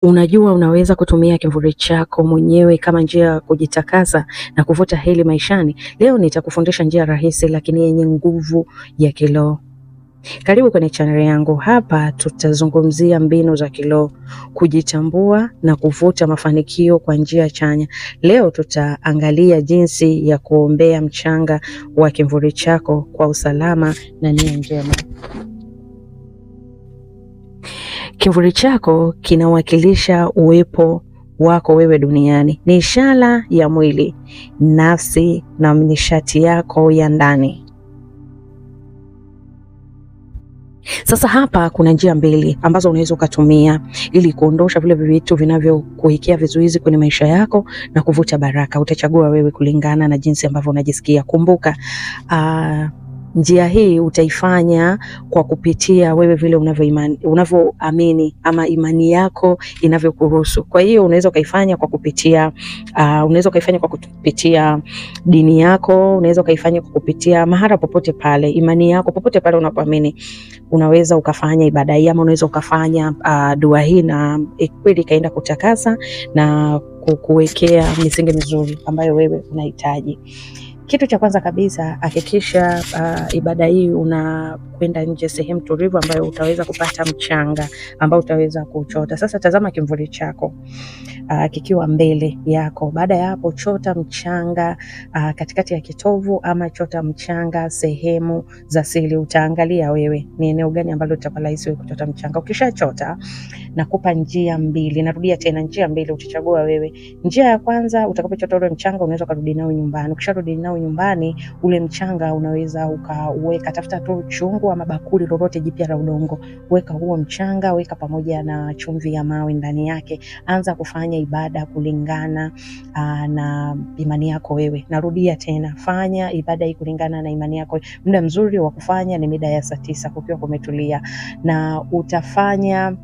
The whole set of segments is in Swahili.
Unajua unaweza kutumia kivuli chako mwenyewe kama njia ya kujitakasa na kuvuta heri maishani. Leo nitakufundisha njia rahisi lakini yenye nguvu ya kiroho. Karibu kwenye channel yangu. Hapa tutazungumzia mbinu za kiroho, kujitambua na kuvuta mafanikio kwa njia chanya. Leo tutaangalia jinsi ya kuombea mchanga wa kivuli chako kwa usalama na nia njema. Kivuli chako kinawakilisha uwepo wako wewe duniani. Ni ishara ya mwili, nafsi na nishati yako ya ndani. Sasa hapa kuna njia mbili ambazo unaweza ukatumia ili kuondosha vile vitu vinavyokuwekea vizuizi kwenye maisha yako na kuvuta baraka. Utachagua wewe kulingana na jinsi ambavyo unajisikia. Kumbuka, njia hii utaifanya kwa kupitia wewe vile unavyoamini ama imani yako inavyokuruhusu. Kwa hiyo unaweza ukaifanya kwa kupitia dini yako, unaweza ukaifanya kwa kupitia mahala popote pale, imani yako popote pale unapoamini. Unaweza ukafanya ibada hii ama unaweza ukafanya dua hii na kweli ikaenda kutakasa na kukuwekea misingi mizuri ambayo wewe unahitaji. Kitu cha kwanza kabisa, hakikisha ibada hii unakwenda nje, sehemu tulivu ambayo utaweza kupata mchanga ambao utaweza kuchota. Sasa tazama kivuli chako kikiwa mbele yako. Baada ya hapo, chota mchanga katikati ya kitovu ama chota mchanga sehemu za siri. Utaangalia wewe ni eneo gani ambalo litakuwa rahisi wewe kuchota mchanga. Ukishachota, nakupa njia mbili. Narudia tena, njia mbili utachagua wewe. Njia ya kwanza, utakapochota ule mchanga unaweza kurudi nao nyumbani. Ukisharudi nao nyumbani, ule mchanga unaweza ukaweka, tafuta tu chungu ama bakuli lolote jipya la udongo, weka huo mchanga, weka pamoja na chumvi ya mawe ndani yake. Anza kufanya ibada kulingana na imani yako wewe. Narudia tena, fanya ibada hii kulingana na imani yako. Muda mzuri wa kufanya ni mida ya saa 9 kukiwa kumetulia, na utafanya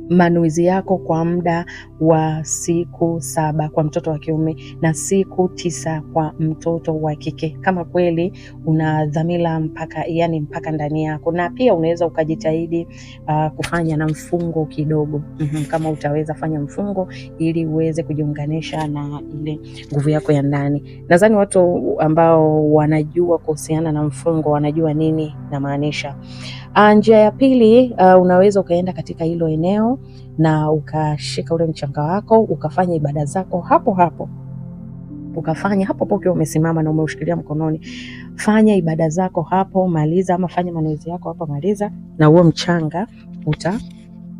manuizi yako kwa muda wa siku 7 kwa mtoto wa kiume na siku 9 kwa mtoto wa kike, kama kweli una dhamira mpaka ndani yako. Na pia unaweza ukajitahidi kufanya na mfungo kidogo. Kama utaweza fanya mfungo ili uweze kujiunganisha na ile nguvu yako ya ndani. Nadhani watu ambao wanajua kuhusiana na mfungo wanajua nini na maanisha. Njia ya pili, unaweza ukaenda katika hilo eneo na ukashika ule mchanga wako ukafanya ibada zako hapo hapo. Ukafanya hapo hapo ukiwa umesimama na umeushikilia mkononi. Fanya ibada zako hapo, maliza, ama fanya manuizi yako hapo, maliza, na huo mchanga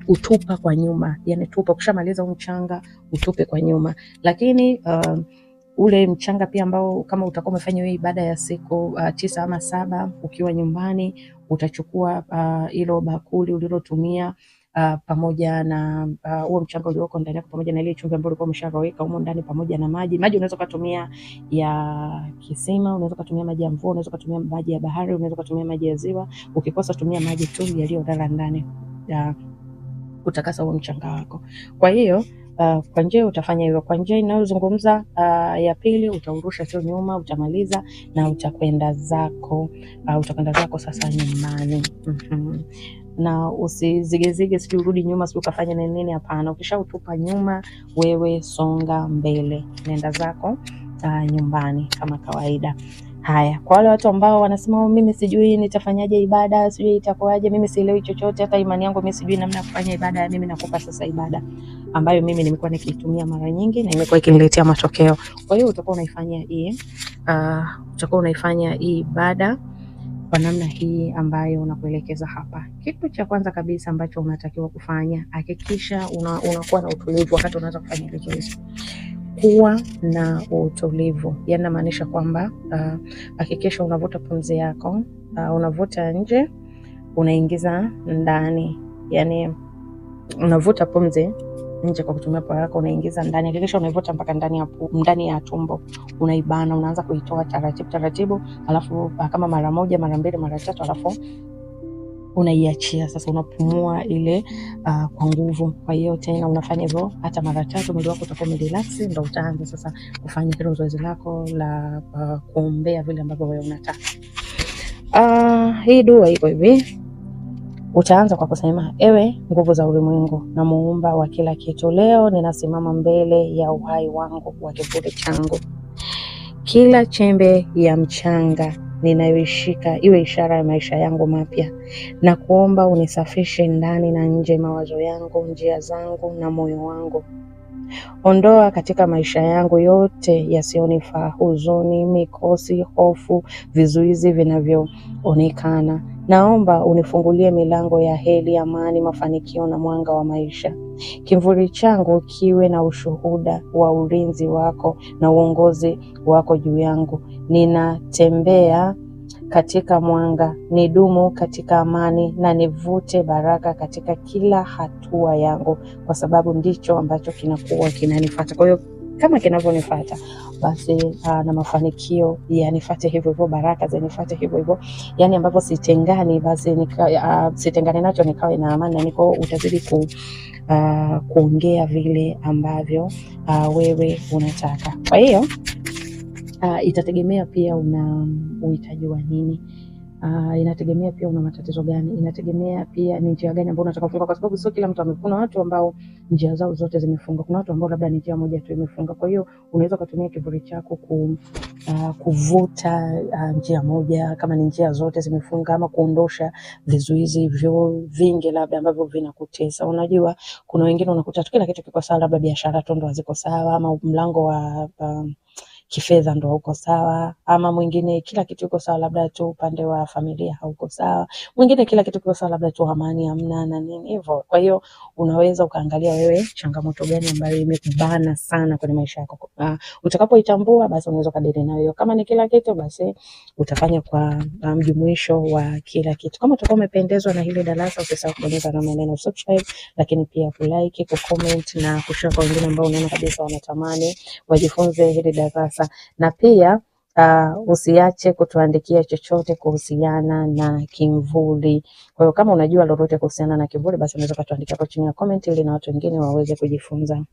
utupa kwa nyuma. Yani tupa, ukishamaliza huo mchanga utupe kwa nyuma. Lakini ule mchanga pia ambao kama utakuwa umefanya hiyo ibada ya siku 9 ama 7 ukiwa nyumbani, utachukua hilo bakuli ulilotumia pamoja na huo mchanga ulioko ndani yako, pamoja na ile chumvi ambayo ulikuwa umeshaweka humo ndani, pamoja na maji. Maji unaweza kutumia ya kisima, unaweza kutumia maji ya mvua, unaweza kutumia maji ya bahari, unaweza kutumia maji ya ziwa. Ukikosa tumia maji tu yaliyolala ndani ya kutakasa huo mchanga wako. Kwa hiyo kwa njia utafanya hivyo. Kwa njia inayozungumza ya pili, utaurusha sio nyuma, utamaliza na utakwenda zako sasa nyumbani. Na usizigezige, sio urudi nyuma, sio ukafanya nini. Hapana, ukishautupa nyuma, wewe songa mbele, nenda zako nyumbani kama kawaida. Haya, kwa wale watu ambao wanasema mimi sijui nitafanyaje ibada, sijui itakuwaje, mimi sielewi chochote, hata imani yangu mimi sijui namna ya kufanya ibada, mimi nakupa sasa ibada ambayo mimi nimekuwa nikitumia mara nyingi na imekuwa ikiniletea matokeo. Kwa hiyo utakuwa unaifanya hii ibada kwa namna hii ambayo unakuelekeza hapa. Kitu cha kwanza kabisa ambacho unatakiwa kufanya, hakikisha unakuwa na utulivu wakati unaanza kufanya hizo zoezi. Kuwa na utulivu, yani namaanisha kwamba hakikisha unavuta pumzi yako, unavuta nje, unaingiza ndani. Yani unavuta pumzi nje kwa kutumia pua yako, unaingiza ndani. Hakikisha unaivuta mpaka ndani ya tumbo, unaibana, unaanza kuitoa taratibu, alafu kama mara 1, mara 2, mara 3, alafu unaiachia. Sasa unapumua ile kwa nguvu. Kwa hiyo tena unafanya hivyo hata mara 3, mwili wako utakuwa umerelax, ndio utaanza sasa kufanya hilo zoezi lako la kuombea vile ambavyo wewe unataka. Hii dua iko hivi. Utaanza kwa kusema, ewe nguvu za ulimwengu na muumba wa kila kitu, leo ninasimama mbele ya uhai wangu wa kivuli changu. Kila chembe ya mchanga ninayoishika iwe ishara ya maisha yangu mapya, na kuomba unisafishe ndani na nje, mawazo yangu, njia zangu na moyo wangu. Ondoa katika maisha yangu yote yasiyonifaa, huzuni, mikosi, hofu, vizuizi vinavyoonekana. Naomba unifungulie milango ya heri, amani, mafanikio na mwanga wa maisha. Kivuli changu kiwe na ushuhuda wa ulinzi wako na uongozi wako juu yangu. Ninatembea katika mwanga, nidumu katika amani na nivute baraka katika kila hatua yangu, kwa sababu ndicho ambacho kinakuwa kinanifuata. Kwa hiyo kama kinavyonifuata basi na mafanikio yanifuate hivyo hivyo, baraka zinifuate hivyo hivyo, yani ambapo sitengani, basi sitengani nacho, nikawe na amani na niko utazidi kuongea vile ambavyo wewe unataka. Kwa hiyo itategemea pia una uhitaji wa nini. Inategemea pia una matatizo gani, inategemea pia ni njia gani ambayo unataka kufunga, kwa sababu sio kila mtu kuna watu ambao njia zao zote zimefunga, kuna watu ambao labda ni njia moja tu imefunga. Kwa hiyo unaweza kutumia kivuli chako kuvuta njia moja kama ni njia zote zimefunga, ama kuondosha vizuizi hivyo vingi labda ambavyo vinakutesa. Unajua kuna wengine unakuta kila kitu kiko sawa, labda biashara tu ndo haziko sawa, ama mlango wa kifedha ndo hauko sawa, ama mwingine kila kitu kiko sawa, labda tu upande wa familia hauko sawa, mwingine kila kitu kiko sawa, labda tu amani hamna na nini hivyo. Kwa hiyo unaweza ukaangalia wewe changamoto gani ambayo imekubana sana kwenye maisha yako. Utakapoitambua basi unaweza kadiri nayo. Kama ni kila kitu basi utafanya kwa mjumuisho wa kila kitu. Kama utakuwa umependezwa na hili darasa, usisahau kubonyeza alama ya neno subscribe, lakini pia kulike, kucomment na kushare kwa wengine ambao unaona kabisa wanatamani wajifunze hili darasa. Na pia usiache kutuandikia chochote kuhusiana na kimvuli. Kwa hiyo kama unajua lolote kuhusiana na kimvuli, basi unaweza kutuandikia hapo chini ya comment ili na watu wengine waweze kujifunza.